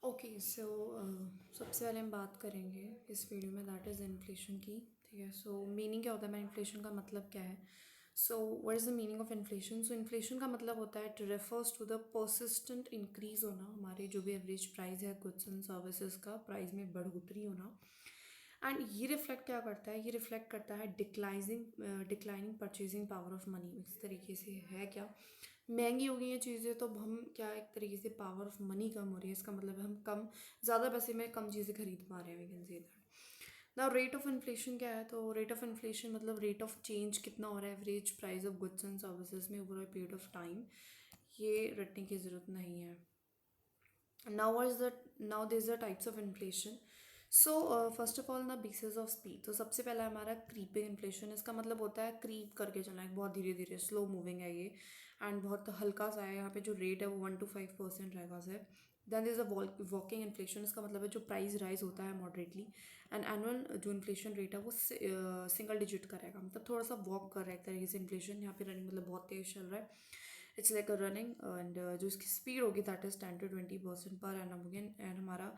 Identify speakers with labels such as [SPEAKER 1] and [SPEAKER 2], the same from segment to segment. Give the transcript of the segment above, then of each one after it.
[SPEAKER 1] Okay so सबसे पहले हम बात करेंगे इस वीडियो में दैट इज़ इन्फ्लेशन की। ठीक है, सो मीनिंग क्या होता है, इन्फ्लेशन का मतलब क्या है। So what is the meaning of inflation. So inflation का मतलब होता है it refers to the persistent increase होना, हमारे जो भी एवरेज प्राइस है गुड्स एंड सर्विसेज का प्राइस में बढ़ोतरी होना। एंड ये रिफ्लेक्ट क्या करता है, ये रिफ्लेक्ट करता है declining purchasing power of money. इस तरीके से है क्या, महंगी हो गई हैं चीज़ें तो हम क्या, एक तरीके से पावर ऑफ मनी कम हो रही है। इसका मतलब है हम कम, ज़्यादा पैसे में कम चीज़ें खरीद पा रहे हैं, वी कैन से दैट। ना रेट ऑफ इन्फ्लेशन क्या है, तो रेट ऑफ इन्फ्लेशन मतलब रेट ऑफ चेंज कितना हो रहा है average price of goods and services में over a period of time. ये रटने की ज़रूरत नहीं है। Now there is the types of inflation. So first of all ना बेसिस ऑफ स्पीड, तो सबसे पहला हमारा क्रीपिंग इन्फ्लेशन। इसका मतलब होता है क्रीप करके चलना है, बहुत धीरे धीरे स्लो मूविंग है ये, एंड बहुत हल्का सा है। यहाँ पे जो रेट है वो 1 to 5% रहेगा sir. Then this a walking inflation. इसका मतलब है जो प्राइस राइज होता है मॉडरेटली, एंड एनुअल जो इन्फ्लेशन रेट है वो सिंगल डिजिट का रहेगा, मतलब थोड़ा सा वॉक कर रहा है एक तरीके से इन्फ्लेशन। यहाँ पे रनिंग मतलब बहुत तेज चल रहा है, it's like a running. And जो इसकी स्पीड होगी that is 10 to 20% per annum होगी। एंड हमारा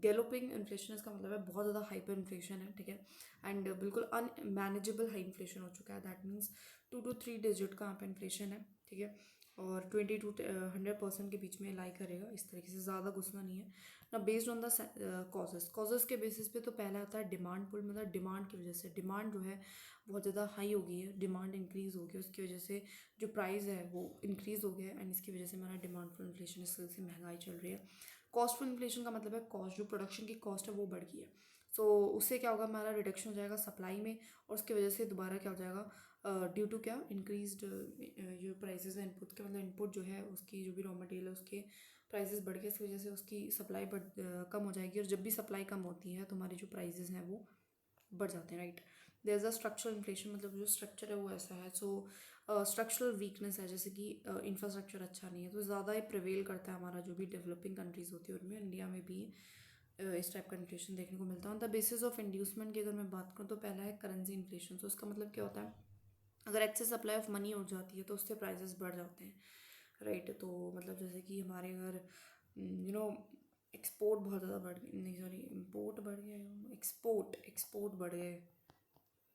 [SPEAKER 1] गैलोपिंग इन्फ्लेशन, इसका मतलब है बहुत ज़्यादा हाइपर इन्फ्लेशन है। ठीक है, एंड बिल्कुल अनमैनेजेबल हाई इन्फ्लेशन हो चुका है। दैट मीन्स 2 to 3 डिजिट का यहाँ पे इन्फ्लेशन है। ठीक है, और 20 to 100% के बीच में लाई करेगा, इस तरीके से ज़्यादा घुसना नहीं है ना। बेस्ड ऑन द कॉजेज के बेसिस पे तो पहला आता है डिमांड पुल, मतलब डिमांड की वजह से डिमांड जो है बहुत ज़्यादा हाई हो गई है, डिमांड इंक्रीज़ हो गई, उसकी वजह से जो प्राइस है वो इंक्रीज़ हो गया है, एंड इसकी वजह से हमारा डिमांड फॉर इन्फ्लेशन, इस वजह से महंगाई चल रही है। कॉस्ट फॉर इन्फ्लेशन का मतलब है कॉस्ट, जो प्रोडक्शन की कॉस्ट है वो बढ़ गई है। सो उससे क्या होगा, हमारा रिडक्शन हो जाएगा सप्लाई में, और उसकी वजह से दोबारा क्या हो जाएगा, ड्यू टू क्या, इंक्रीज्ड जो प्राइसेस है इनपुट के, मतलब इनपुट जो है उसकी जो भी रॉ मटेरियल है उसके प्राइसेस बढ़ गए, इस वजह से उसकी सप्लाई कम हो जाएगी। और जब भी सप्लाई कम होती है तो हमारे जो प्राइसेस हैं वो बढ़ जाते हैं, right. There is a structural inflation, मतलब जो स्ट्रक्चर है वो ऐसा है। सो स्ट्रक्चरल वीकनेस है, जैसे कि इंफ्रास्ट्रक्चर अच्छा नहीं है तो ज़्यादा ही प्रिवेल करता है हमारा जो भी डेवलपिंग कंट्रीज़ होती है उनमें, इंडिया में भी इस टाइप का इन्फ्लेशन देखने को मिलता है। द बेसिस ऑफ इंड्यूसमेंट की अगर मैं बात करूँ तो पहला है करेंसी इन्फ्लेशन। तो उसका मतलब क्या होता है, अगर एक्सेस सप्लाई ऑफ मनी उठ जाती है तो उससे प्राइसेस बढ़ जाते हैं, राइट। तो मतलब जैसे कि हमारे अगर एक्सपोर्ट बहुत ज़्यादा बढ़ गई, नहीं सॉरी इम्पोर्ट बढ़ गया, एक्सपोर्ट बढ़ गए,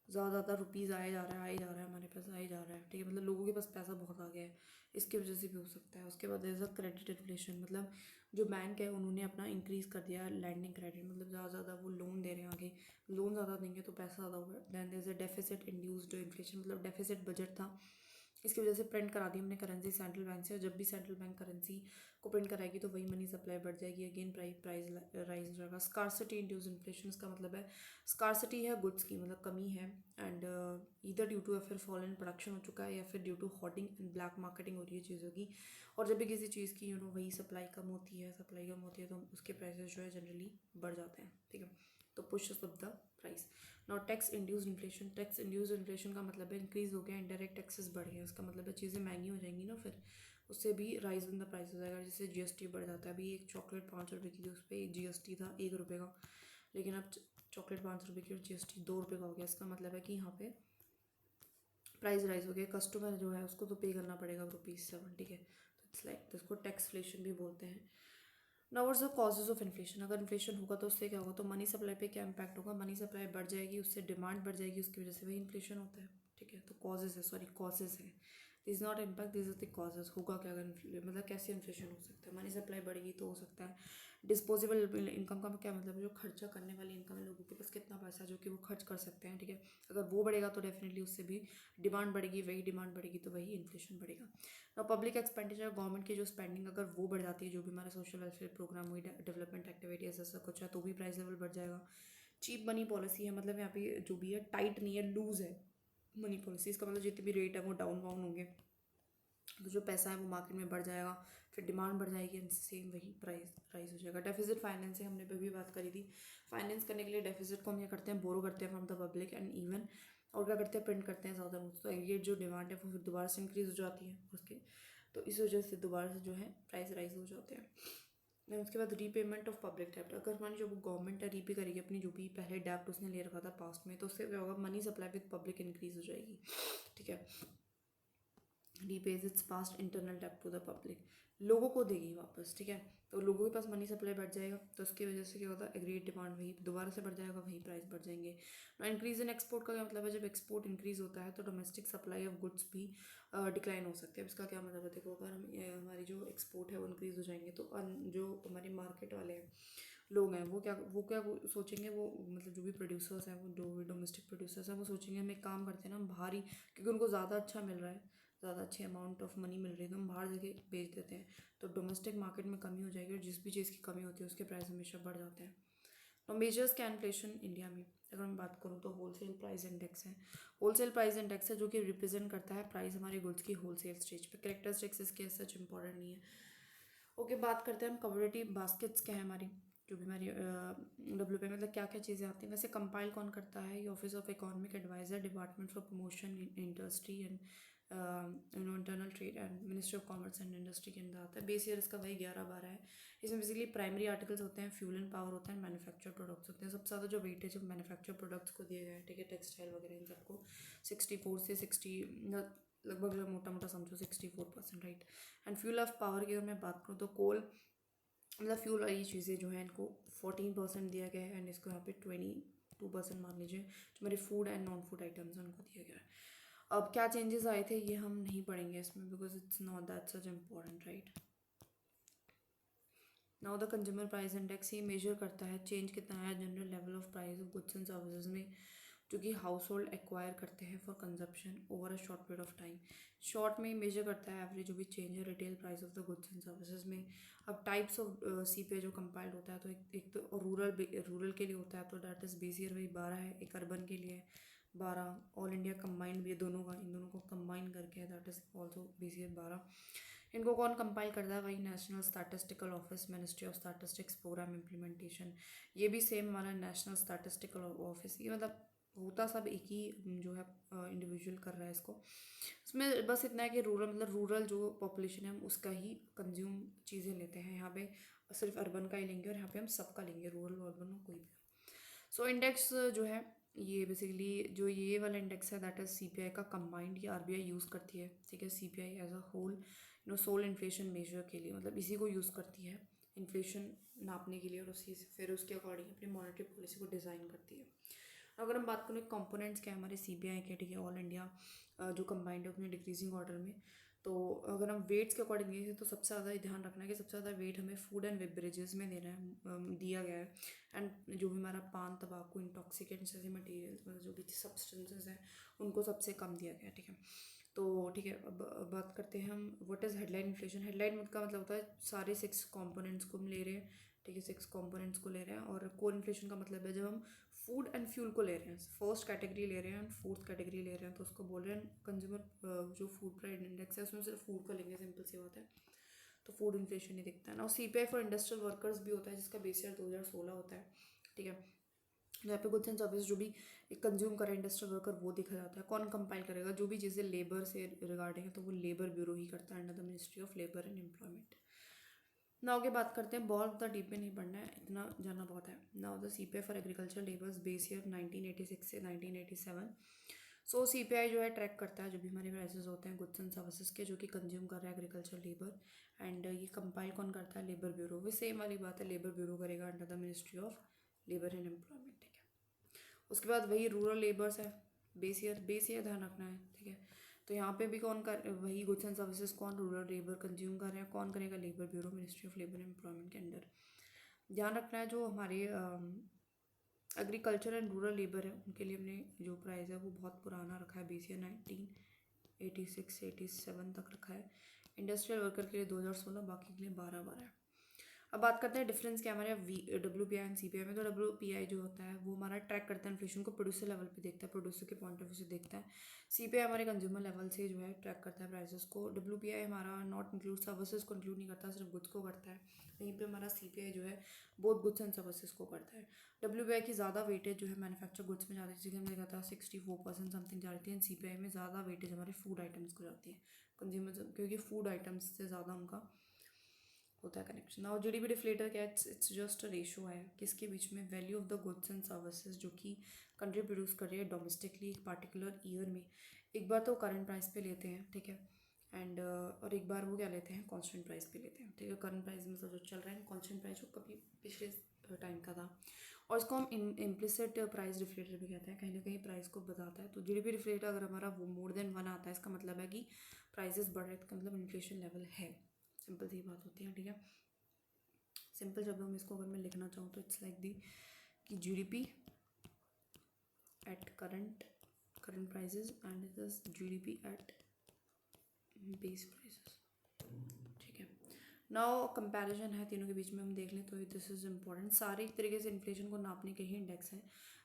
[SPEAKER 1] ज़्यादा रुपीज़ आए जा रहा है हमारे पास, आए जा रहा है। ठीक है, मतलब लोगों के पास पैसा बहुत आ गया है, इसकी वजह से भी हो सकता है। उसके बाद एज अ क्रेडिट इन्फ्लेशन, मतलब जो बैंक है उन्होंने अपना इंक्रीज़ कर दिया लैंडिंग क्रेडिट, मतलब ज़्यादा वो लोन दे रहे हैं आगे, लोन ज़्यादा देंगे तो पैसा ज़्यादा होगा। Then there is a deficit induced inflation, मतलब डेफिसिट बजट था, इसकी वजह से प्रिंट करा दी हमने करेंसी सेंट्रल बैंक से, और जब भी सेंट्रल बैंक करेंसी को प्रिंट कराएगी तो वही मनी सप्लाई बढ़ जाएगी, अगेन प्राइस राइज हो जाएगा। स्कार्सिटी इंड्यूस इन्फ्लेशन, इसका मतलब है स्कार्सिटी है गुड्स की, मतलब कमी है, एंड इधर ड्यू टू या फिर फॉल इन प्रोडक्शन हो चुका है, या फिर due to hoarding and black marketing हो रही है चीज़ों की। और जब भी किसी चीज़ की वही सप्लाई कम होती है, तो उसके प्राइसेस जो है जनरली बढ़ जाते हैं। ठीक है, तो pushes up the price. Not tax induced inflation, tax induced inflation का मतलब है इंक्रीज हो गया, इंडायरेक्ट टैक्सेस बढ़ गए, इसका मतलब है चीज़ें महंगी हो जाएंगी ना, फिर उससे भी राइज इन द प्राइस हो जाएगा। जैसे जीएसटी बढ़ जाता है, अभी एक चॉकलेट 5 रुपये की थी, उस पर जीएसटी था 1 रुपये का, लेकिन अब चॉकलेट 5 रुपये की और जीएसटी 2 रुपये का हो गया। इसका मतलब है कि यहाँ पे प्राइस राइज हो गया, कस्टमर जो है उसको तो पे करना पड़ेगा ₹7। ठीक है, तो इट्स लाइक इसको टैक्सफ्लेशन भी बोलते हैं। Now what's the causes of inflation. अगर इन्फ्लेशन होगा तो उससे क्या होगा, तो मनी सप्लाई पे क्या इंपैक्ट होगा, मनी सप्लाई बढ़ जाएगी, उससे डिमांड बढ़ जाएगी, उसकी वजह से वही इन्फ्लेशन होता है। ठीक है, तो कॉजेज है, this not impact, this is the causes. होगा क्या अगर मतलब कैसे इन्फ्लेशन हो सकता है, मनी सप्लाई बढ़ेगी तो हो सकता है। डिस्पोजेबल इनकम का क्या मतलब है, जो खर्चा करने वाली इनकम है, लोगों के पास कितना पैसा जो कि वो खर्च कर सकते हैं। ठीक है, अगर वो बढ़ेगा तो डेफिनेटली उससे भी डिमांड बढ़ेगी, वही डिमांड बढ़ेगी तो वही इन्फ्लेशन बढ़ेगा। ना पब्लिक एक्सपेंडिचर, गवर्नमेंट की जो स्पेंडिंग अगर वो बढ़ जाती है, जो भी हमारा सोशल वेलफेयर प्रोग्राम हुई, डेवलपमेंट एक्टिविटीज ऐसा कुछ है, तो भी प्राइस लेवल बढ़ जाएगा। चीप मनी पॉलिसी है, मतलब यहाँ पे जो भी है टाइट नहीं है, लूज है मनी पॉलिसी, इसका मतलब जितने भी रेट है वो डाउन वाउन होंगे, तो जो पैसा है वो मार्केट में बढ़ जाएगा, फिर डिमांड बढ़ जाएगी, एंड सेम वही प्राइस राइज हो जाएगा। डेफिसिट फाइनेंसिंग हमने भी बात करी थी, फाइनेंस करने के लिए डेफिसिट को हम क्या करते हैं, बोरो करते हैं from the public and even, और क्या करते हैं, प्रिंट करते हैं ज़्यादा नोट्स, तो ये जो डिमांड है वो फिर दोबारा से इंक्रीज हो जाती है उसके, तो इस वजह से दोबारा से जो है प्राइस राइज हो जाते हैं। देन उसके बाद रीपेमेंट ऑफ पब्लिक डेप्ट, अगर हमारी जो गवर्नमेंट है रीपे करेगी अपनी जो भी पहले डेप्ट उसने ले रखा था पास्ट में, तो उससे क्या होगा, money supply with public increase हो जाएगी। ठीक है, रीपेज इट्स पास्ट इंटरनल डेब्ट टू द पब्लिक, लोगों को देगी वापस, ठीक है। तो लोगों के पास मनी सप्लाई बढ़ जाएगा, तो उसकी वजह से क्या होता है, एग्रीड डिमांड वही दोबारा से बढ़ जाएगा, वही प्राइस बढ़ जाएंगे। इंक्रीज इन एक्सपोर्ट का क्या मतलब है, जब एक्सपोर्ट इंक्रीज होता है तो डोमेस्टिक सप्लाई ऑफ गुड्स भी डिक्लाइन हो सकते हैं। इसका क्या मतलब है, देखो अगर हम हमारी जो एक्सपोर्ट है वो इंक्रीज हो जाएंगे तो जो हमारे मार्केट वाले हैं लोग हैं वो सोचेंगे, वो मतलब जो भी प्रोड्यूसर्स हैं, वो जो भी डोमेस्टिक प्रोड्यूसर्स हैं, वो सोचेंगे हम एक काम करते हैं ना, हम बाहर ही, क्योंकि उनको ज़्यादा अच्छा मिल रहा है, ज़्यादा अच्छी अमाउंट ऑफ मनी मिल रही है, तो हम बाहर जाके बेच देते हैं, तो डोमेस्टिक मार्केट में कमी हो जाएगी, और जिस भी चीज़ की कमी होती है उसके प्राइस हमेशा बढ़ जाते हैं। तो मेजर्स क्या इन्फ्लेशन इंडिया में, अगर मैं बात करूँ तो होलसेल प्राइस इंडेक्स है। होलसेल प्राइस इंडेक्स है जो कि रिप्रेजेंट करता है प्राइस हमारे गुड्स की होलसेल स्टेज पे। कैरेक्टरिस्टिक्स इसके सच इंपॉर्टेंट नहीं है। ओके, बात करते हैं हम कमोडिटी बास्केट्स क्या है हमारी, जो भी हमारी WP मतलब क्या क्या चीज़ें आती हैं। वैसे कंपाइल कौन करता है, ये office of economic adviser, department for promotion industry and internal trade and ministry of commerce and industry के अंदर आता है। बेस ईयर इसका वही 11-12 है। इसमें बेसिकली प्राइमरी आर्टिकल्स होते हैं, फ्यूल एंड पावर होता है, मैन्युफैक्चर प्रोडक्ट्स होते हैं। सबसे ज़्यादा जो वेटेज है मैन्युफैक्चर प्रोडक्ट्स को दिया गया है, ठीक है, टेक्सटाइल वगैरह इन सबको 64 से 60 लगभग मोटा मोटा समझो 64%, right. And fuel of power की अगर मैं बात करूँ तो कोल मतलब फ्यूल वाली चीज़ें जो है इनको 14% दिया गया है, एंड इसको यहाँ पे 22% मान लीजिए जो मेरे food and non food items हैं उनको दिया गया है। अब क्या चेंजेस आए थे ये हम नहीं पढ़ेंगे इसमें, because it's not that such important, right. Now the consumer price index, ये मेजर करता है चेंज कितना है general level of price of goods and services में, जो कि हाउस होल्ड एक्वायर करते हैं for consumption over a short period of time. Short में मेजर करता है एवरेज जो भी चेंज है retail price of the goods and services में। अब टाइप्स ऑफ CPI जो कंपाइल्ड होता है, तो एक तो रूरल के लिए होता है, तो डैट इज बेस ईयर वही 12 है। एक अर्बन के लिए 12, ऑल इंडिया कंबाइंड भी है दोनों का, इन दोनों को कंबाइन करके है, that is also base year 12। इनको कौन कंपाइल करता है, वही national statistical office, ministry of statistics, programme implementation. ये भी सेम हमारा नेशनल स्टैटिस्टिकल ऑफिस, ये मतलब होता सब एक ही जो है इंडिविजुअल कर रहा है इसको। इसमें बस इतना है कि रूरल मतलब रूरल जो पॉपुलेशन है हम उसका ही कंज्यूम चीज़ें लेते हैं। यहाँ पे सिर्फ अर्बन का ही लेंगे, और यहाँ पे हम सबका लेंगे, रूरल अर्बन कोई भी। सो इंडेक्स जो है ये बेसिकली जो ये वाला इंडेक्स है दैट इज CPI का कंबाइंड, ये RBI यूज़ करती है, ठीक है। CPI as a whole sole inflation measure के लिए, मतलब इसी को यूज़ करती है इन्फ्लेशन नापने के लिए, और उसी से फिर उसके अकॉर्डिंग अपनी मॉनेटरी पॉलिसी को डिज़ाइन करती है। अगर हम बात करें कंपोनेंट्स क्या है हमारे CPI के, ठीक है, ऑल इंडिया जो कंबाइंड है अपने डिक्रीजिंग ऑर्डर में। तो अगर हम वेट्स के अकॉर्डिंग देखें तो सबसे ज़्यादा ध्यान रखना है कि सबसे ज़्यादा वेट हमें फूड एंड बेवरेजेस में देना है, दिया गया है। एंड जो भी हमारा पान, तंबाकू, इंटॉक्सिकेंट्स जैसे मटीरियल्स मतलब जो भी सब्सटेंसेस हैं उनको सबसे कम दिया गया है, ठीक है। तो ठीक है, अब बात करते हैं हम what is headline inflation. Headline का मतलब होता है सारे 6 कंपोनेंट्स को हम ले रहे हैं, ठीक है, 6 कंपोनेंट्स को ले रहे हैं। और कोर इन्फ्लेशन का मतलब है जब हम फूड एंड फ्यूल को ले रहे हैं, फर्स्ट कैटेगरी ले रहे हैं एंड फोर्थ कैटेगरी ले रहे हैं, तो उसको बोल रहे हैं कंज्यूमर जो फूड प्राइस इंडेक्स है उसमें सिर्फ फूड का लेंगे, सिंपल सी बात है। तो फूड इन्फ्लेशन ही दिखता है ना। CPI फॉर इंडस्ट्रियल वर्कर्स भी होता है जिसका बेस ईयर 2016 होता है, ठीक है। यहाँ पे गुड्स एंड सर्विस जो भी कंज्यूम करे इंडस्ट्रियल वर्कर वो देखा जाता है। कौन कंपाइल करेगा, जो भी चीज़ें लेबर से रिगार्डिंग है तो वो लेबर ब्यूरो ही करता है, under the ministry of labour and employment. Now के बात करते हैं, बहुत ज़्यादा डीप में नहीं पढ़ना है, इतना जानना बहुत है। Now the CPI for agriculture labours base year 1986 से 1987। सो CPI जो है ट्रैक करता है जो भी हमारे प्राइसेस होते हैं गुड्स एंड सर्विसेज के जो कि कंज्यूम कर रहा है एग्रीकल्चर लेबर। एंड ये कंपाइल कौन करता है, लेबर ब्यूरो। वो सेम वाली बात है, लेबर ब्यूरो करेगा under the ministry of labour and employment, ठीक है। उसके बाद वही रूरल लेबर्स है, बेस ईयर ध्यान रखना है, ठीक है। तो यहाँ पे भी कौन कर वही गुड्स एंड सर्विसेज कौन रूरल लेबर कंज्यूम कर रहे हैं, कौन करेगा, labour bureau, ministry of labour and employment के अंडर। ध्यान रखना है जो हमारे एग्रीकल्चर एंड रूरल लेबर है उनके लिए हमने जो प्राइस है वो बहुत पुराना रखा है, BC 1986-87 तक रखा है। इंडस्ट्रियल वर्कर के लिए 2016, बाकी के लिए 12-12 है। अब बात करते हैं डिफरेंस क्या हमारे WPI एंड CPI में। तो WPI जो होता है वो हमारा ट्रैक करता है इन्फ्लेशन को, प्रोड्यूसर लेवल पे देखता है, प्रोड्यूसर के पॉइंट ऑफ व्यू से देखता है। CPI हमारे कंज्यूमर लेवल से जो है ट्रैक करता है प्राइसेस को। WPI हमारा नॉट इंक्लूड सर्विसेज को इंक्लूड नहीं करता, सिर्फ गुड्स को करता है। वहीं पे हमारा CPI जो है बोथ गुड्स एंड सर्विसेज को करता है। WPI की ज़्यादा वेटेज जो है मैन्युफैक्चर गुड्स में जाती है, जैसे हमने कहा था 64% समथिंग जाती है। CPI में ज़्यादा वेटेज हमारे फूड आइटम्स को जाती है, कंज्यूमर, क्योंकि फूड आइटम्स से ज़्यादा उनका होता है कनेक्शन। और GDP डिफ्लेटर क्या है, इट्स जस्ट अ रेशो है किसके बीच में, value of the goods and services जो कि कंट्री प्रोड्यूस कर रही है डोमेस्टिकली एक पार्टिकुलर ईयर में। एक बार तो करंट प्राइस पे लेते हैं, ठीक है, एंड और एक बार वो क्या लेते हैं, कांस्टेंट प्राइस पे लेते हैं, ठीक है। करंट प्राइस में जो चल रहा है कांस्टेंट प्राइस जो कभी पिछले टाइम का था, और इसको हम इम्प्लिसिट प्राइस रिफ्लेटर भी कहते हैं, कहीं ना कहीं प्राइस को बताता है। तो जीडीपी रिफ्लेटर अगर हमारा वो मोर देन 1 आता है, इसका मतलब है कि प्राइसेस बढ़ रहे हैं, इसका मतलब इन्फ्लेशन लेवल है। सिंपल सी बात होती है, ठीक है। सिंपल शब्दों में इसको अगर मैं लिखना चाहूँ तो इट्स लाइक दी कि GDP at current prices and it is GDP at base prices, ठीक है। नाउ कंपैरिजन है तीनों के बीच में, हम देख लें तो दिस इज इम्पॉर्टेंट। सारे एक तरीके से इन्फ्लेशन को नापने के ही इंडेक्स हैं,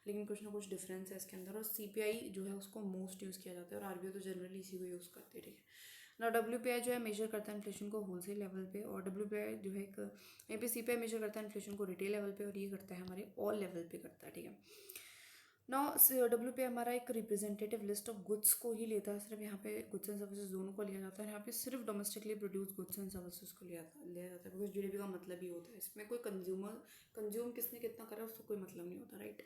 [SPEAKER 1] लेकिन कुछ ना कुछ डिफरेंस है इसके अंदर। और सीपीआई जो है उसको मोस्ट यूज़ किया जाता है, और आरबीआई तो जनरली इसी को यूज़ करती है, ठीक है ना। डब्ल्यूपीआई जो है मेजर करता है इन्फ्लेशन को होलसेल लेवल पे, और डब्ल्यूपीआई जो है एक यहीं पे सीपीआई मेजर करता है इन्फ्लेशन को रिटेल लेवल पे, और ये करता है हमारे ऑल लेवल पे करता है, ठीक है। नाउ डब्ल्यूपीआई हमारा एक रिप्रेजेंटेटिव लिस्ट ऑफ गुड्स को ही लेता है, सिर्फ यहाँ पे गुड्स एंड सर्विसेज दोनों को लिया जाता है। यहाँ पे सिर्फ domestically produce goods and services को लिया जाता है, बिकॉज जीडीपी का मतलब ही होता है, इसमें कोई कंज्यूम किसने कितना करा उसको कोई मतलब नहीं होता, राइट।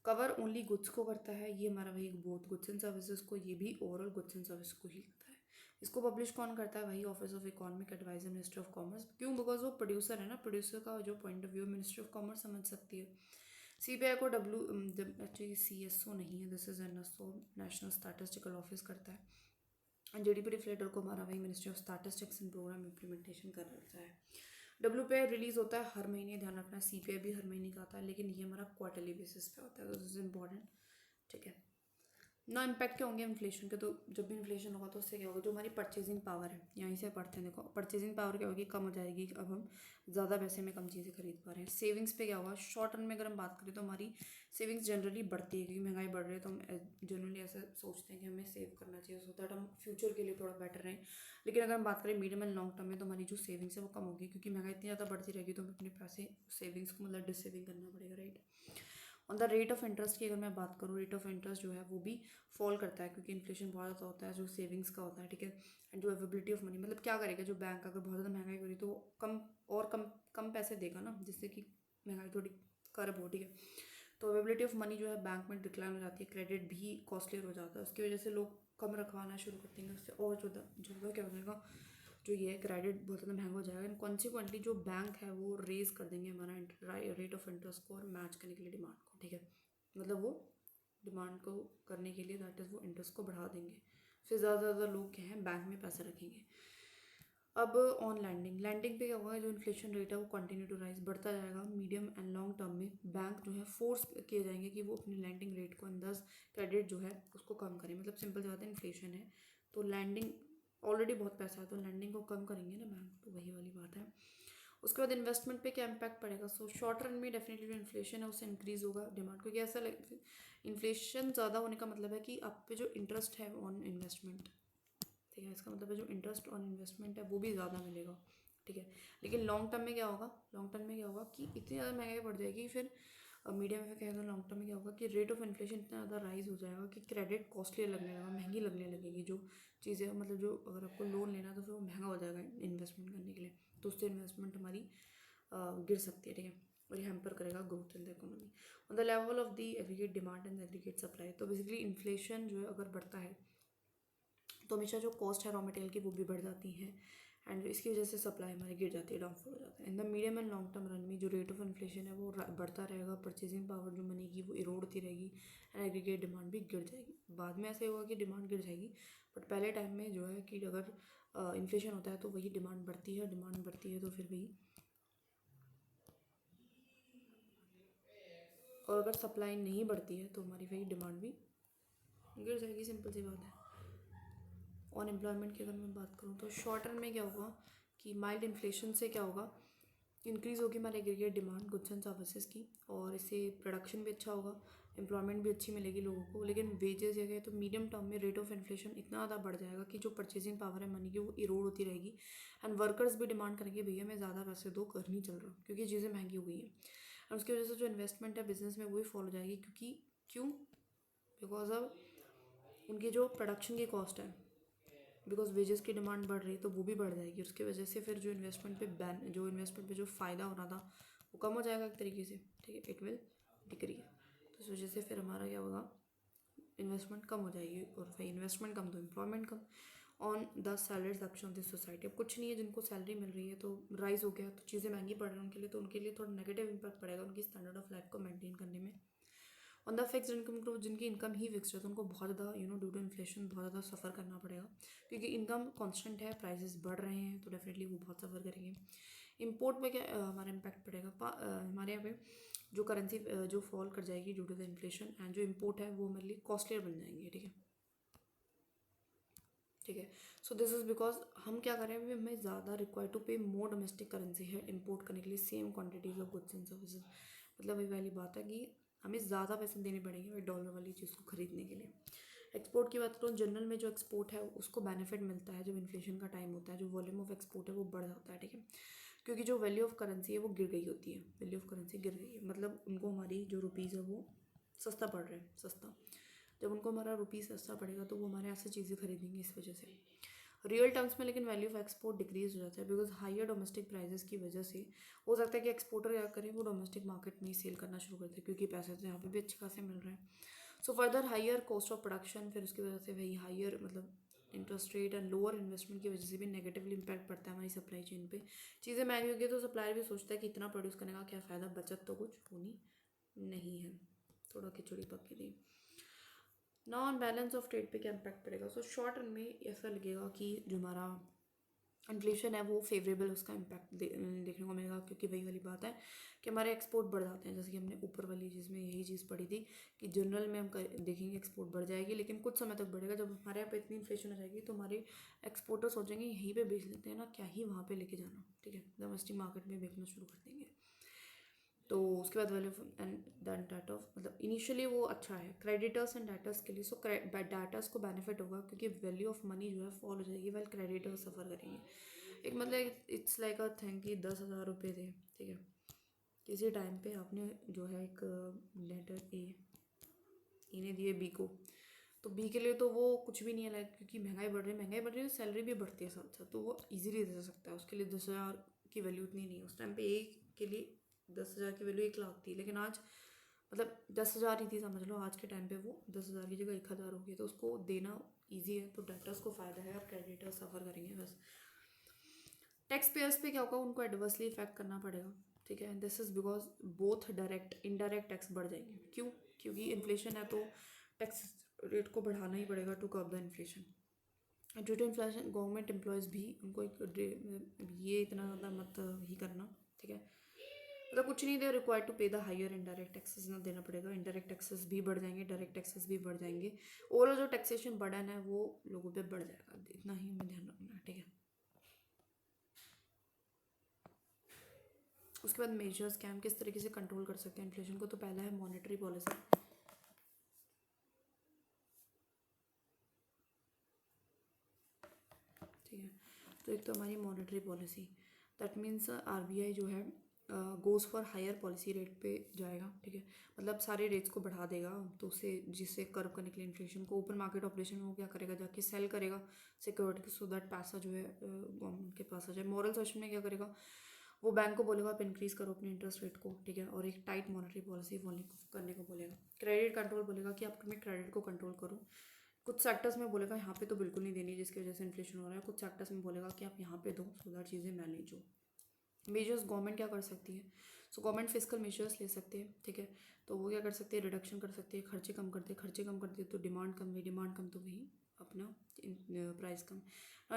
[SPEAKER 1] कवर ओनली गुड्स को करता है, ये हमारा वही बोथ गुड्स एंड सर्विसेज को, ये भी ओवरऑल गुड्स एंड सर्विस को ही करता है। इसको पब्लिश कौन करता है, वही office of economic adviser ministry of commerce. क्यों? बिकॉज वो प्रोड्यूसर है ना, प्रोड्यूसर का जो point of view ministry of commerce समझ सकती है। सीबीआई को एक्चुअली सीएसओ नहीं है, this is NSO, national statistical office करता है। जीडीपी रिफ्लेटर को हमारा वही ministry of statistics and programme implementation कर रखता है। डब्ल्यूपीआई रिलीज होता है हर महीने, ध्यान रखना। सीपीआई भी हर महीने का आता है, लेकिन ये हमारा क्वार्टरली बेसिस पे होता है, तो दिस इज इंपॉर्टेंट, ठीक है ना। इम्पैक्ट क्या होंगे इन्फ्लेशन के? तो जब भी इन्फ्लेशन होगा तो उससे क्या होगा, जो हमारी परचेजिंग पावर है, यहीं से पढ़ते हैं, देखो परचेजिंग पावर क्या होगी, कम हो जाएगी। अब हम ज़्यादा पैसे में कम चीज़ें खरीद पा रहे हैं। सेविंग्स पे क्या होगा, शॉर्ट टर्म में अगर हम बात करें तो हमारी सेविंग्स जनरली बढ़ती है, क्योंकि महंगाई बढ़ रही है, तो हम जनरली ऐसा सोचते हैं कि हमें सेव करना चाहिए सो दैट हम फ्यूचर के लिए थोड़ा बेटर रहें। लेकिन अगर हम बात करें मीडियम एंड लॉन्ग टर्म में, तो हमारी जो सेविंग्स है वो कम होगी, क्योंकि महंगाई इतनी ज़्यादा बढ़ती रहेगी, तो हमें अपने पैसे सेविंग्स को मतलब डिसेविंग करना पड़ेगा, right. On the rate of interest की अगर मैं बात करूँ, रेट ऑफ इंटरेस्ट जो है वो भी फॉल करता है, क्योंकि इन्फ्लेशन बहुत ज़्यादा होता है जो सेविंग्स का होता है, ठीक है। एंड जो अवेबिलिटी ऑफ मनी, मतलब क्या करेगा जो बैंक अगर बहुत ज़्यादा महंगाई करी तो कम और कम कम पैसे देगा ना, जिससे कि महंगाई थोड़ी कर्ब हो, ठीक है। तो अवेबिलिटी ऑफ मनी जो है बैंक में डिक्लाइन हो जाती है, क्रेडिट भी कॉस्टलियर हो जाता है, उसकी वजह से लोग कम रखवाना शुरू कर देंगे, उससे और ज़्यादा क्या हो जाएगा, जो ये क्रेडिट बहुत ज़्यादा महंगा हो जाएगा। एंड कॉन्सिक्वेंटली जो बैंक है वो रेज कर देंगे हमारा रेट ऑफ इंटरेस्ट को, और मैच करने के लिए डिमांड को, ठीक है। मतलब वो डिमांड को करने के लिए दैट इज़ वो इंटरेस्ट को बढ़ा देंगे, फिर ज़्यादा लोग क्या हैं बैंक में पैसे रखेंगे। अब ऑन लैंडिंग पे क्या होगा, जो इन्फ्लेशन रेट है वो कंटिन्यू टू राइज, बढ़ता जाएगा। मीडियम एंड लॉन्ग टर्म में बैंक जो है फोर्स किए जाएंगे कि वो अपनी लैंडिंग रेट को अंदाज क्रेडिट जो है उसको कम करें। मतलब सिंपल सी बात है, इन्फ्लेशन है तो लैंडिंग ऑलरेडी बहुत पैसा है, तो लैंडिंग को कम करेंगे ना बैंक, तो वही वाली बात है। उसके बाद इन्वेस्टमेंट पे क्या इम्पैक्ट पड़ेगा, सो शॉर्ट रन में डेफिनेटली जो इन्फ्लेशन है उससे इंक्रीज होगा डिमांड, क्योंकि ऐसा इन्फ्लेशन ज़्यादा होने का मतलब है कि आप पे जो इंटरेस्ट है ऑन इन्वेस्टमेंट, ठीक है, इसका मतलब है जो इंटरेस्ट ऑन इन्वेस्टमेंट है वो भी ज़्यादा मिलेगा, ठीक है। लेकिन लॉन्ग टर्म में क्या होगा, लॉन्ग टर्म में क्या होगा कि इतनी ज़्यादा महंगाई बढ़ जाएगी, फिर मीडियम में कहें तो लॉन्ग टर्म में क्या होगा कि रेट ऑफ इन्फ्लेशन इतना ज़्यादा राइज हो जाएगा कि क्रेडिट कॉस्टली लगने लगेगा, महंगी लगने लगेगी जो चीज़ें, मतलब जो अगर आपको लोन लेना तो फिर वो महंगा हो जाएगा इन्वेस्टमेंट करने के लिए, तो उससे इन्वेस्टमेंट हमारी गिर सकती है, ठीक है, और ये हैम्पर करेगा growth in the economy. On the level of the aggregate demand and aggregate supply, तो बेसिकली इन्फ्लेशन जो है अगर बढ़ता है तो हमेशा जो कॉस्ट है रॉ मटेरियल की वो भी बढ़ जाती है, एंड इसकी वजह से सप्लाई हमारी गिर जाती है, डाउनफॉल हो जाता है। In the medium and long term run में जो रेट ऑफ इन्फ्लेशन है वो बढ़ता रहेगा, परचेजिंग पावर जो मनी की वो इरोड होती रहेगी, एंड एग्रीगेट डिमांड भी गिर जाएगी। बाद में ऐसे होगा कि डिमांड गिर जाएगी, बट पहले टाइम में जो है कि अगर इन्फ्लेशन होता है तो वही डिमांड बढ़ती है, डिमांड बढ़ती है तो फिर वही, और अगर सप्लाई नहीं बढ़ती है तो हमारी वही डिमांड भी गिर जाएगी, सिंपल सी बात है। अनएम्प्लॉयमेंट की अगर मैं बात करूँ तो शॉर्ट टर्म में क्या होगा कि माइल्ड इन्फ्लेशन से क्या होगा, इंक्रीज़ होगी हमारे aggregate demand goods and services की, और इससे प्रोडक्शन भी अच्छा होगा, एम्प्लॉयमेंट भी अच्छी मिलेगी लोगों को। लेकिन वेजेस या गए तो मीडियम टर्म में रेट ऑफ इन्फ्लेशन इतना ज़्यादा बढ़ जाएगा कि जो परचेजिंग पावर है मनी की वो इरोड होती रहेगी, एंड वर्कर्स भी डिमांड करेंगे भैया मैं ज़्यादा पैसे दो, कर नहीं चल रहा, क्योंकि चीज़ें महंगी हो गई हैं। और उसकी वजह से जो इन्वेस्टमेंट है बिजनेस में वही फॉल हो जाएगी, क्योंकि क्यों, बिकॉज अब उनकी जो प्रोडक्शन की कॉस्ट है, बिकॉज वेजेस की डिमांड बढ़ रही है तो वो भी बढ़ जाएगी, उसकी वजह से फिर जो इन्वेस्टमेंट पे जो फ़ायदा होना था वो कम हो जाएगा एक तरीके से, ठीक है, इट विल डिक्रीज। तो इस वजह से फिर हमारा क्या होगा, इन्वेस्टमेंट कम हो जाएगी, और फिर इन्वेस्टमेंट कम तो employment come. On the salary section of this society. अब कुछ नहीं है, जिनको सैलरी मिल रही है तो राइज हो गया, तो चीज़ें महंगी पड़ रही हैं उनके लिए, तो उनके लिए थोड़ा नेगेटिव इंपैक्ट पड़ेगा उनकी स्टैंडर्ड ऑफ लाइफ को मेंटेन करने में। On the fixed income group, जिनकी इनकम ही फिक्स्ड है तो उनको बहुत ज़्यादा ड्यू टू इन्फ्लेशन बहुत ज़्यादा सफ़र करना पड़ेगा, क्योंकि इनकम कांस्टेंट है, प्राइसेस बढ़ रहे हैं, तो डेफिनेटली वो बहुत सफ़र करेंगे। इंपोर्ट में क्या हमारा इम्पैक्ट पड़ेगा, हमारे यहाँ पे जो करेंसी जो फॉल कर जाएगी due to the inflation, and जो इम्पोर्ट है वो हमारे लिए कॉस्टलियर बन जाएंगे। ठीक है, ठीक है। सो दिस इज़ बिकॉज हम क्या करें, अभी हमें ज़्यादा रिक्वायर टू पे मोर डोमेस्टिक करेंसी है इम्पोर्ट करने के लिए same quantities of goods and services. मतलब वही वाली बात है कि हमें ज़्यादा पैसे देने पड़ेंगे वही डॉलर वाली चीज़ को खरीदने के लिए। एक्सपोर्ट की बात करूँ, जनरल में जो एक्सपोर्ट है उसको बेनिफिट मिलता है जब इन्फ्लेशन का टाइम होता है, जो वॉल्यूम ऑफ एक्सपोर्ट है वो बढ़ जाता है। ठीक है, क्योंकि जो वैल्यू ऑफ करेंसी है वो गिर गई होती है, वैल्यू ऑफ करेंसी गिर गई है, मतलब उनको हमारी जो रुपीज़ है वो सस्ता पड़ रहा है, सस्ता। जब उनको हमारा रुपीज़ सस्ता पड़ेगा तो वो हमारे यहाँ से चीज़ें खरीदेंगे, इस वजह से रियल टर्म्स में। लेकिन वैल्यू ऑफ एक्सपोर्ट डिक्रीज हो जाता है बिकॉज हायर डोमेस्टिक प्राइसेस की वजह से हो सकता है कि एक्सपोर्टर क्या करें, वो डोमेस्टिक मार्केट में ही सेल करना शुरू करते हैं, क्योंकि पैसे तो यहाँ पे भी अच्छे खासे मिल रहे हैं। So further higher cost of production, फिर उसकी वजह से वही हायर मतलब interest rate and lower investment की वजह से भी नेगेटिवली इंपैक्ट पड़ता है हमारी सप्लाई चेन पे। चीज़ें महंगी होगी तो सप्लायर भी सोचता है कि इतना प्रोड्यूस करने का क्या फ़ायदा, बचत तो कुछ होनी नहीं है, थोड़ा खिचड़ी पक गई। नॉन बैलेंस ऑफ ट्रेड पे क्या इम्पैक्ट पड़ेगा। सो शॉर्ट रन में ऐसा लगेगा कि जो हमारा इन्फ्लेशन है वो फेवरेबल उसका इम्पैक्ट देखने को मिलेगा, क्योंकि वही वाली बात है कि हमारे एक्सपोर्ट बढ़ जाते हैं, जैसे कि हमने ऊपर वाली चीज़ में यही चीज़ पढ़ी थी कि जनरल में हम देखेंगे एक्सपोर्ट बढ़ जाएगी, लेकिन कुछ समय तक बढ़ेगा। जब हमारे यहाँ पे इतनी इन्फ्लेशन हो जाएगी तो हमारे एक्सपोर्टर सोचेंगे यहीं पे बेच लेते हैं ना, क्या ही वहाँ पे लेके जाना। ठीक है, डोमेस्टिक मार्केट में बेचना शुरू कर देंगे। तो उसके बाद value and then date of, मतलब इनिशियली वो अच्छा है क्रेडिटर्स एंड डेटर्स के लिए। सो डेटर्स को बेनिफिट होगा क्योंकि वैल्यू ऑफ मनी जो है फॉल हो जाएगी, वेल क्रेडिटर्स सफ़र करेंगे। एक मतलब इट्स लाइक अ थिंग कि 10,000 रुपये थे, ठीक है, किसी टाइम पे आपने जो है एक लेटर ए इन्हें दिए बी को, तो बी के लिए तो वो कुछ भी नहीं है, लाइक क्योंकि महंगाई बढ़ रही है, सैलरी भी बढ़ती है साथ साथ, तो वो इजीली दे सकता है। उसके लिए 10,000 की वैल्यू उतनी नहीं है उस टाइम पे। एक के लिए 10,000 की वैल्यू 1 लाख थी, लेकिन आज मतलब 10,000 ही थी समझ लो, आज के टाइम पे वो 10,000 की जगह 1,000 हो गई, तो उसको देना ईजी है, तो डेटर्स को फ़ायदा है और क्रेडिटर्स सफ़र करेंगे बस। टैक्स पेयर्स पे क्या होगा, उनको एडवर्सली इफेक्ट करना पड़ेगा। ठीक है, this is because both direct indirect tax बढ़ जाएंगे। क्यों? क्योंकि इन्फ्लेशन है तो टैक्स रेट को बढ़ाना ही पड़ेगा to curb the inflation. Due to inflation government employees भी उनको ये इतना ज़्यादा मत ही करना। ठीक है, मतलब कुछ नहीं, दे रिक्वायर्ड टू पे द हायर इनडायरेक्ट टैक्सेस ना देना पड़ेगा, इनडायरेक्ट टैक्सेस भी बढ़ जाएंगे, डायरेक्ट टैक्सेस भी बढ़ जाएंगे। ओवरऑल जो टैक्सेशन बर्डन है वो लोगों पे बढ़ जाएगा, इतना ही हमें ध्यान रखना है। ठीक है, उसके बाद मेजर्स क्या, हम किस तरीके से कंट्रोल कर सकते हैं इन्फ्लेशन को। तो पहला है मॉनेटरी पॉलिसी। ठीक है, तो एक तो हमारी monetary policy, that means RBI जो है goes for higher policy rate पे जाएगा। ठीक है, मतलब सारे रेट्स को बढ़ा देगा, तो उससे जिससे कर्व करने के लिए इन्फ्लेशन को। ओपन मार्केट ऑपरेशन में वो क्या करेगा, जाके सेल करेगा सिक्योरिटी, सो दैट पैसा जो है गवर्नमेंट के पास आ जाए। मॉरल सेशन में क्या करेगा, वो बैंक को बोलेगा आप इंक्रीज़ करो अपने इंटरेस्ट रेट को। ठीक है, और एक टाइट मॉनेटरी पॉलिसी करने को बोलेगा। क्रेडिट कंट्रोल बोलेगा कि आप मैं क्रेडिट को कंट्रोल करो। कुछ सेक्टर्स में बोलेगा यहाँ पे तो बिल्कुल नहीं देनी, जिसकी वजह से इन्फ्लेशन हो रहा है। कुछ सेक्टर्स में बोलेगा कि आप यहाँ पे दो, सो दैट चीज़ें मैनेज हो। मेजर्स गवर्नमेंट क्या कर सकती है, सो गवर्नमेंट फिजिकल मेजर्स ले सकते हैं। ठीक है, तो वो क्या कर सकते हैं, रिडक्शन कर सकते हैं, खर्चे कम करते तो डिमांड कम हुई, डिमांड कम तो वही अपना price come.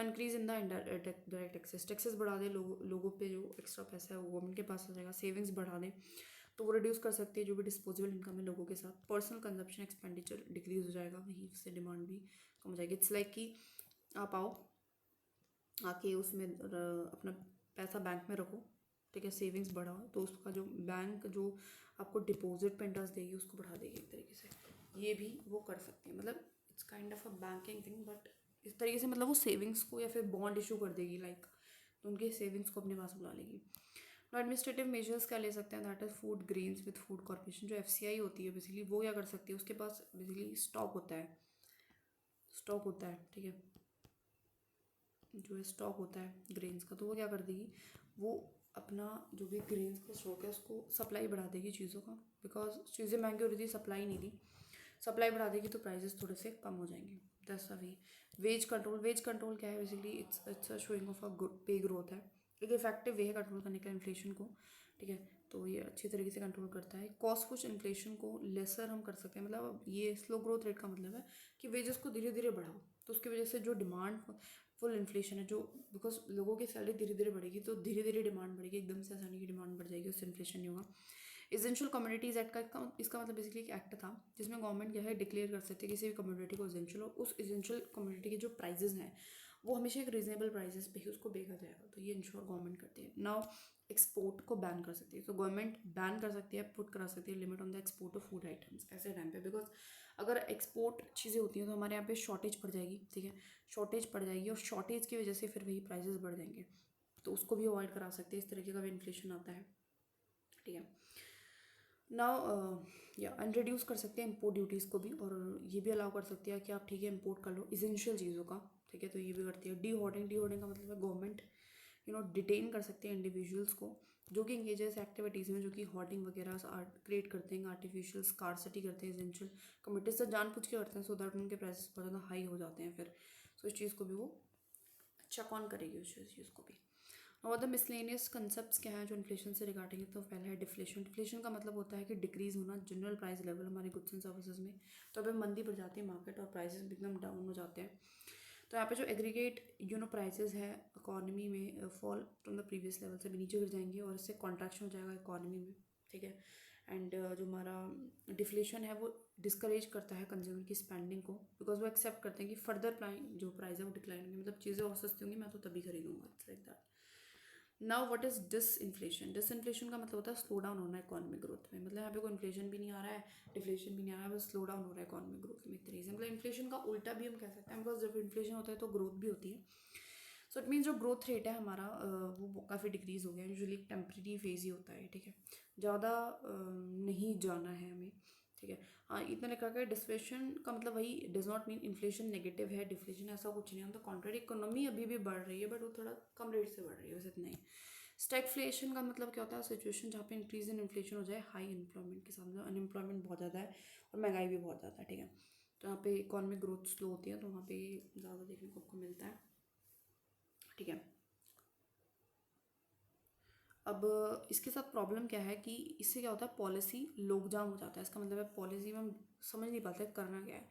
[SPEAKER 1] Increase in the direct taxes बढ़ा दे, लोगों पे जो एक्स्ट्रा पैसा है वो गवर्नमेंट के पास आ जाएगा। सेविंग्स बढ़ा दे तो वो रिड्यूस कर सकते हैं जो भी डिस्पोजेबल इनकम है लोगों के साथ। पर्सनल कंजप्शन एक्सपेंडिचर डिक्रीज हो जाएगा, वहीं उससे डिमांड भी कम हो जाएगी। इट्स लाइक कि आप आओ आके उसमें अपना पैसा बैंक में रखो, ठीक है, सेविंग्स बढ़ाओ, तो उसका जो बैंक जो आपको डिपॉजिट पे इंटरेस्ट देगी उसको बढ़ा देगी एक तरीके से। ये भी वो कर सकते हैं, मतलब it's kind of a banking thing, but इस तरीके से मतलब वो सेविंग्स को या फिर बॉन्ड इशू कर देगी, लाइक तो उनके सेविंग्स को अपने पास बुला लेगी। एडमिनिस्ट्रेटिव मेजर्स क्या ले सकते हैं, that is food grains with food corporation. जो एफसीआई होती है बेसिकली वो क्या कर सकती है, उसके पास बेसिकली स्टॉक होता है, ठीक है, जो है स्टॉक होता है ग्रेन्स का, तो वो क्या कर देगी, वो अपना जो भी ग्रेन्स का स्टॉक है उसको सप्लाई बढ़ा देगी चीज़ों का, बिकॉज चीज़ें महंगी हो रही थी, सप्लाई नहीं थी। सप्लाई बढ़ा देगी तो प्राइजेस थोड़े से कम हो जाएंगे। That's a way. Wage control क्या है basically, it's a showing of a good pay growth है, एक इफेक्टिव वे है कंट्रोल करने का इन्फ्लेशन को, ठीक है। तो ये अच्छी तरीके से कंट्रोल करता है। कॉस्ट पुश इन्फ्लेशन को लेसर हम कर सकते हैं, मतलब ये स्लो ग्रोथ रेट का मतलब है कि वेजेस को धीरे धीरे बढ़ाओ, तो उसकी वजह से जो डिमांड फुल इन्फ्लेशन है, जो बिकॉज लोगों की सैलरी धीरे धीरे बढ़ेगी तो धीरे धीरे डिमांड बढ़ेगी, एकदम से आसानी की डिमांड बढ़ जाएगी, उससे इन्फ्लेशन नहीं होगा। एसेंशियल कमोडिटीज एक्ट का इसका मतलब बेसिकली एक एक्ट था जिसमें गवर्नमेंट क्या है डिक्लेयर कर सकती है किसी भी कमोडिटी को एसेंशियल, और उस एसेंशियल कमोडिटी के जो प्राइजेस हैं वो हमेशा एक रीजनेबल प्राइजेस पे ही उसको बेचा जाएगा, तो ये इंश्योर गवर्नमेंट करती है। नाउ एक्सपोर्ट को बैन कर सकती है, तो गवर्नमेंट बैन कर सकती है, पुट करा सकती है limit on the export of food items ऐसे टाइम पे, बिकॉज अगर एक्सपोर्ट चीज़ें होती हैं तो हमारे यहाँ पे शॉर्टेज पड़ जाएगी, ठीक है, शॉर्टेज पड़ जाएगी और शॉर्टेज की वजह से फिर वही प्राइजेस बढ़ जाएंगे, तो उसको भी अवॉइड करा सकते हैं, इस तरीके का भी इन्फ्लेशन आता है, ठीक है। नाउ या अनरिड्यूस कर सकते हैं इम्पोर्ट ड्यूटीज़ को भी, और ये भी अलाउ कर सकती है कि आप ठीक है इम्पोर्ट कर लो इसेंशियल चीज़ों का, ठीक है, तो ये भी करती है। डी होर्डिंग का मतलब है गवर्नमेंट डिटेन कर सकते हैं इंडिविजुअल्स को जो कि इंगेजेस एक्टिविटीज़ में, जो कि होर्डिंग वगैरह क्रिएट करते हैं, आर्टिफिशियल स्कार्सिटी करते हैं एसेंशियल कमोडिटीज से जानबूझ के करते हैं, सो दैट उनके प्राइसेस बहुत ज़्यादा हाई हो जाते हैं फिर, सो इस चीज़ को भी वो चेक ऑन करेगी, उस चीज़ को भी। और द मिसलेनियस कंसेप्ट्स क्या है जो इन्फ्लेशन से रिगार्डिंग है, तो पहला है डिफ्लेशन। डिफ्लेशन का मतलब होता है कि डिक्रीज होना जनरल प्राइस लेवल हमारे गुड्स एंड सर्विसेज में, तो अभी मंदी बढ़ जाती है मार्केट और प्राइसेस एकदम डाउन हो जाते हैं, तो यहाँ पे जो एग्रीगेट प्राइसेस है इकोनॉमी में fall from the previous level से भी नीचे गिर जाएंगे और इससे कॉन्ट्रैक्शन हो जाएगा इकोनॉमी में, ठीक है। एंड जो हमारा डिफ्लेशन है वो डिस्करेज करता है कंज्यूमर की स्पेंडिंग को, बिकॉज वो एक्सेप्ट करते हैं कि फर्दर जो प्राइस है वो डिक्लाइन होंगे, मतलब चीज़ें और सस्ती होंगी मैं तो तभी खरीदूंगा, it's like that. Now what is disinflation? Disinflation का मतलब होता है स्लो डाउन होना इकोनॉमिक ग्रोथ में, मतलब यहाँ पे कोई इन्फ्लेशन भी नहीं आ रहा है, डिफ्लेशन भी नहीं आ रहा है, बस स्लो डाउन हो रहा है इकोनॉमिक ग्रोथ में एक तरीके से, मतलब इन्फ्लेशन का उल्टा भी हम कह सकते हैं, बिकॉज जब इन्फ्लेशन होता है तो ग्रोथ भी होती है, सो इट मीन्स जो ग्रोथ रेट है हमारा वो काफ़ी डिक्रीज हो गया है, यूजुअली एक टेम्प्रेरी फेज ही होता है, ठीक है, ज़्यादा नहीं जाना है हमें, ठीक है। हाँ, इतना लिखा गया डिफ्लेशन का मतलब वही does not mean inflation negative है, डिफ्लेशन ऐसा कुछ नहीं है, ऑन द कॉन्ट्ररी इकोनॉमी अभी भी बढ़ रही है बट वो थोड़ा कम रेट से बढ़ रही है, बस इतना ही। स्टैगफ्लेशन का मतलब क्या होता है, सिचुएशन जहाँ पे इंक्रीज इन इन्फ्लेशन हो जाए हाई एम्प्लॉयमेंट के साथ, मतलब अनएम्प्लॉयमेंट बहुत ज़्यादा है और महंगाई भी बहुत ज़्यादा है, ठीक है, तो यहाँ पे इकोनॉमिक ग्रोथ स्लो होती है, तो वहाँ पे ज़्यादा देखने को आपको मिलता है, ठीक है। अब इसके साथ प्रॉब्लम क्या है कि इससे क्या होता है, पॉलिसी लोकजाम हो जाता है, इसका मतलब है पॉलिसी में हम समझ नहीं पाते करना क्या है।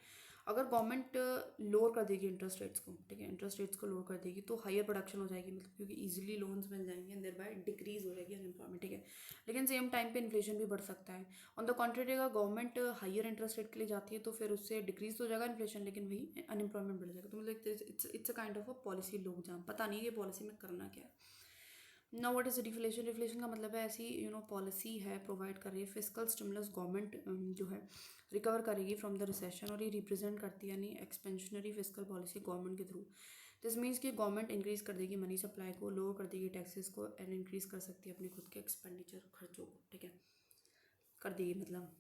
[SPEAKER 1] अगर गवर्नमेंट लोअर कर देगी इंटरेस्ट रेट्स को, ठीक है, इंटरेस्ट रेट्स को लोअर कर देगी तो हायर प्रोडक्शन हो जाएगी, मतलब क्योंकि इजीली लोन्स मिल जाएंगे एंड देयर बाय डिक्रीज हो जाएगी अनएम्प्लॉयमेंट, ठीक है। लेकिन सेम टाइम पे इन्फ्लेशन भी बढ़ सकता है। ऑन द कॉन्ट्रेरी अगर गवर्नमेंट हायर इंटरेस्ट रेट के लिए जाती है तो फिर उससे डिक्रीज हो जाएगा इन्फ्लेशन, लेकिन वही अनएम्प्लॉयमेंट बढ़ जाएगा, तो मतलब it's a kind of a policy logjam, पता नहीं है ये पॉलिसी में करना क्या है। Now what is deflation? Deflation का मतलब है ऐसी पॉलिसी है प्रोवाइड कर रही है फिस्कल स्टिमुलस, गवर्नमेंट जो है रिकवर करेगी फ्रॉम द रिसेशन, और ये रिप्रेजेंट करती है यानी एक्सपेंशनरी फिस्कल पॉलिसी गवर्नमेंट के थ्रू। दिस मीन्स कि गवर्नमेंट इंक्रीज कर देगी मनी सप्लाई को, लोअर कर देगी टैक्सेस को एंड इंक्रीज कर सकती है अपने खुद के एक्सपेंडिचर खर्चों को, ठीक है, कर देगी। मतलब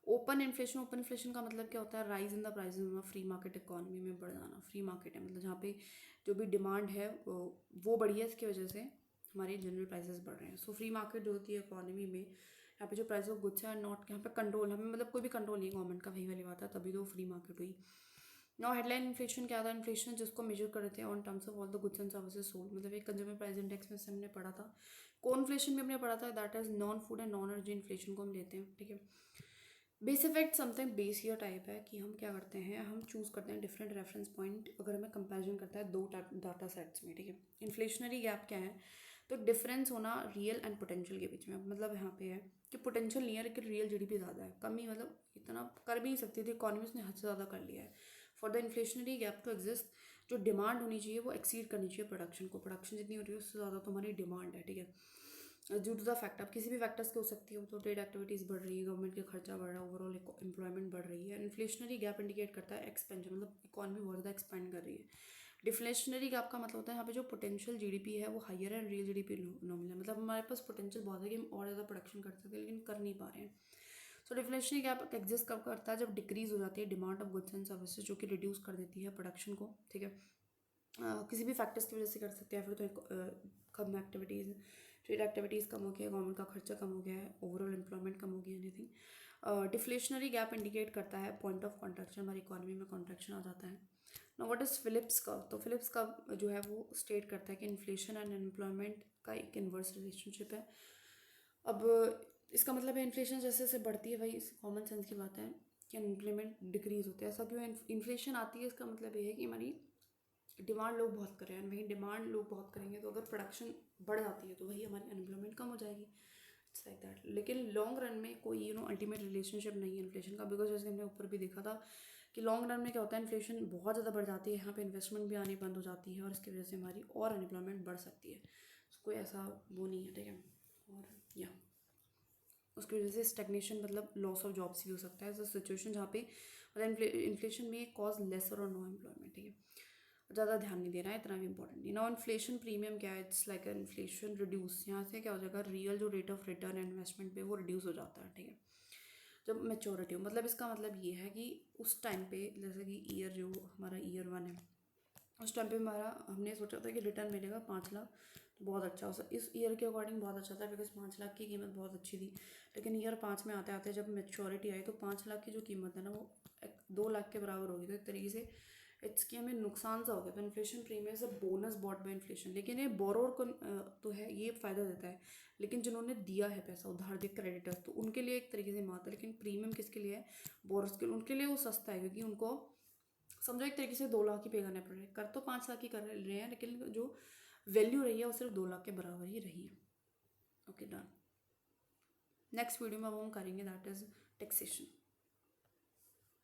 [SPEAKER 1] ओपन इन्फ्लेशन का मतलब क्या होता है, राइज इन द प्राइस में फ्री मार्केट इकोनॉमी में बढ़ जाना। फ्री मार्केट है मतलब जहाँ पे जो भी डिमांड है वो बढ़ी है, इसकी वजह से हमारे जनरल प्राइसेस बढ़ रहे हैं। सो फ्री मार्केट जो होती है इकोनॉमी में, यहाँ पे जो प्राइस ऑफ गुड्स है नॉट, यहाँ पे कंट्रोल हमें मतलब कोई भी कंट्रोल नहीं है गवर्नमेंट का, वही वाली बात है, तभी तो फ्री मार्केट हुई। नाउ हेडलाइन इन्फ्लेशन क्या था? इन्फ्लेशन जिसको मेजर कर रहे थे on terms of all the goods and services sold, मतलब एक कंज्यूमर प्राइस इंडेक्स में से हमने पढ़ा था, कोइन्फ्लेशन भी हमने पढ़ा था, that is non food and non energy inflation को हम लेते हैं, ठीक है। Base effect something base year type है कि हम क्या करते हैं, हम चूज़ करते हैं डिफरेंट रेफरेंस पॉइंट, अगर हमें कंपैरिजन करता है दो डाटा सेट्स में, ठीक है। इन्फ्लेशनरी गैप क्या है, तो डिफरेंस होना रियल एंड पोटेंशियल के बीच में, मतलब यहाँ पे है कि पोटेंशियल नहीं है लेकिन रियल जीडीपी ज़्यादा है, कमी मतलब इतना कर भी नहीं सकती थी इकोनॉमी, उसने हद से ज़्यादा कर लिया है। For the inflationary gap to exist, जो डिमांड होनी चाहिए वो एक्सीड करनी चाहिए प्रोडक्शन को, प्रोडक्शन जितनी हो रही है उससे ज़्यादा तो हमारी डिमांड है, ठीक है। ड्यू टू द फैक्ट, अब किसी भी फैक्टर्स के हो सकती है, तो ट्रेड एक्टिविटीज़ बढ़ रही है, गवर्नमेंट का खर्चा बढ़ रहा है, ओवरऑल एम्प्लॉयमेंट बढ़ रही है। इन्फ्लेशनरी गैप इंडिकेट करता है एक्सपेंशन, मतलब इकॉनमी बहुत ज़्यादा एक्सपेंड कर रही है। डिफ्लेशनरी गैप का मतलब होता है यहाँ पे जो पोटेंशियल जीडीपी है वो हायर है, रियल जीडीपी नॉमिनल है, मतलब हमारे पास पोटेंशियल बहुत है कि हम और ज़्यादा प्रोडक्शन कर सकते हैं लेकिन कर नहीं पा रहे हैं। सो डिफ्लेशनरी गैप एग्जिस्ट कब करता है, जब डिक्रीज हो जाती है demand of goods and services, जो कि रिड्यूस कर देती है प्रोडक्शन को, ठीक है। किसी भी फैक्टर्स की वजह से कर सकते हैं, फिर तो कम एक्टिविटीज़, ट्रेड एक्टिविटीज़ कम हो गया, गवर्नमेंट का खर्चा कम हो गया है, ओवरऑल एम्प्लॉयमेंट कम हो गया, एनीथिंग। डिफ्लेशनरी गैप इंडिकेट करता है पॉइंट ऑफ कॉन्ट्रैक्शन, हमारी इकोनॉमी में कॉन्ट्रैक्शन आ जाता है। Now what is Phillips curve? तो फिलिप्स कर्व जो है वो स्टेट करता है कि इन्फ्लेशन एंड अनएम्प्लॉयमेंट का एक इन्वर्स रिलेशनशिप है। अब इसका मतलब है इन्फ्लेशन जैसे जैसे बढ़ती है, भाई कॉमन सेंस की बात है कि अनएम्प्लॉयमेंट डिक्रीज होता है। ऐसा क्यों? इन्फ्लेशन आती है, इसका मतलब ये है कि हमारी डिमांड लोग बहुत कर रहे हैं, वहीं डिमांड लोग बहुत करेंगे तो अगर प्रोडक्शन बढ़ जाती है तो वही हमारी अनएम्प्लॉयमेंट कम हो जाएगी। It's like that. लेकिन लॉन्ग रन में कोई अल्टीमेट रिलेशनशिप नहीं है इन्फ्लेशन का, बिकॉज जैसे हमने ऊपर भी देखा था कि लॉन्ग रन में क्या होता है, इन्फ्लेशन बहुत ज़्यादा बढ़ जाती है, यहाँ पे इन्वेस्टमेंट भी आनी बंद हो जाती है और इसकी वजह से हमारी और अनएम्प्लॉयमेंट बढ़ सकती है। तो कोई ऐसा वो नहीं है, ठीक है। और या उसकी वजह से स्टेगनेशन मतलब लॉस ऑफ जॉब्स भी हो सकता है। सिचुएशन जहाँ पे मतलब इन्फ्लेशन में कॉज लेसर और नो एम्प्लॉयमेंट, ठीक है। ज़्यादा ध्यान नहीं देना है, इतना भी इंपॉर्टेंट नहीं। नाउ इन्फ्लेशन प्रीमियम क्या है? इट्स लाइक इन्फ्लेशन रिड्यूस, यहाँ से क्या हो जाएगा, रियल जो रेट ऑफ रिटर्न इन्वेस्टमेंट पे वो रिड्यूस हो जाता है, ठीक है, जब मैच्योरिटी हो। मतलब इसका मतलब ये है कि उस टाइम पे जैसे कि ईयर जो हमारा ईयर 1 है, उस टाइम पे हमारा हमने सोचा था कि रिटर्न मिलेगा 5 लाख, तो बहुत अच्छा हो। इस ईयर के अकॉर्डिंग बहुत अच्छा था बिकॉज 5 लाख की कीमत बहुत अच्छी थी। लेकिन ईयर 5 में आते आते जब मैच्योरिटी आई तो 5 लाख की जो कीमत है ना वो 2 लाख के बराबर होगी। तो एक तरीके से इट्स कि हमें नुकसान सा हो गया। तो इन्फ्लेशन प्रीमियम से बोनस बॉट बाय इन्फ्लेशन, लेकिन ये बोरोर को तो है, ये फ़ायदा देता है, लेकिन जिन्होंने दिया है पैसा उधार दे, क्रेडिटर्स, तो उनके लिए एक तरीके से मात है। लेकिन प्रीमियम किसके लिए है? बोरर्स के लिए। उनके लिए वो सस्ता है क्योंकि उनको समझो एक तरीके से 2 लाख ही पे करने पड़ रहे हैं। कर तो 5 लाख ही कर रहे हैं, लेकिन जो वैल्यू रही है वो सिर्फ 2 लाख के बराबर ही रही है। Okay done. नेक्स्ट वीडियो में अब हम करेंगे दैट इज़ टैक्सेशन।